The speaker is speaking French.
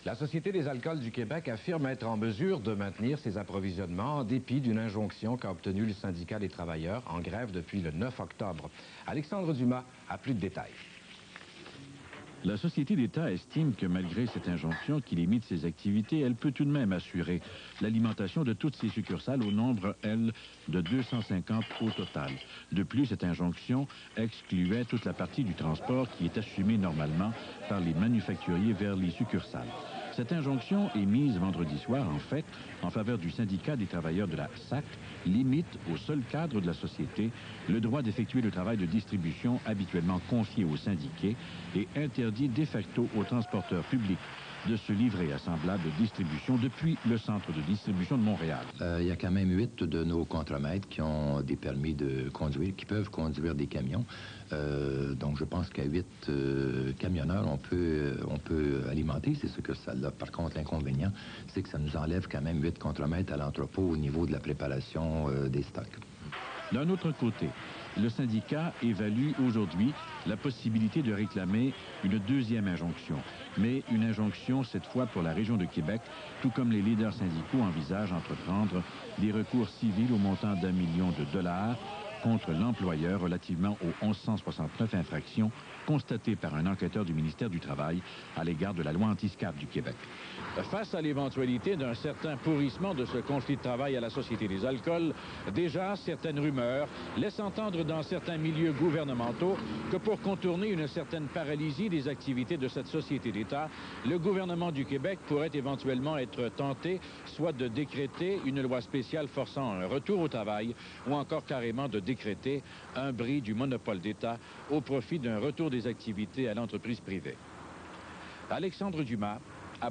La Société des alcools du Québec affirme être en mesure de maintenir ses approvisionnements en dépit d'une injonction qu'a obtenue le syndicat des travailleurs en grève depuis le 9 octobre. Alexandre Dumas a plus de détails. La Société d'État estime que malgré cette injonction qui limite ses activités, elle peut tout de même assurer l'alimentation de toutes ses succursales au nombre, elle, de 250 au total. De plus, cette injonction excluait toute la partie du transport qui est assumée normalement par les manufacturiers vers les succursales. Cette injonction, émise vendredi soir, en fait, en faveur du syndicat des travailleurs de la SAC, limite au seul cadre de la société le droit d'effectuer le travail de distribution habituellement confié aux syndiqués et interdit de facto aux transporteurs publics de se livrer à semblable distribution depuis le centre de distribution de Montréal. Il y a quand même 8 de nos contremaîtres qui ont des permis de conduire, qui peuvent conduire des camions. Donc je pense qu'à 8 camionneurs, on peut alimenter. C'est ce que ça a. Par contre, l'inconvénient, c'est que ça nous enlève quand même 8 contremaîtres à l'entrepôt au niveau de la préparation des stocks. D'un autre côté, le syndicat évalue aujourd'hui la possibilité de réclamer une deuxième injonction, mais une injonction cette fois pour la région de Québec, tout comme les leaders syndicaux envisagent d'entreprendre des recours civils au montant d'1 million de dollars contre l'employeur relativement aux 1169 infractions constatées par un enquêteur du ministère du Travail à l'égard de la loi anti-SCAP du Québec. Face à l'éventualité d'un certain pourrissement de ce conflit de travail à la Société des alcools, déjà certaines rumeurs laissent entendre dans certains milieux gouvernementaux que pour contourner une certaine paralysie des activités de cette société d'État, le gouvernement du Québec pourrait éventuellement être tenté soit de décréter une loi spéciale forçant un retour au travail ou encore carrément de décréter un bris du monopole d'État au profit d'un retour des activités à l'entreprise privée. Alexandre Dumas,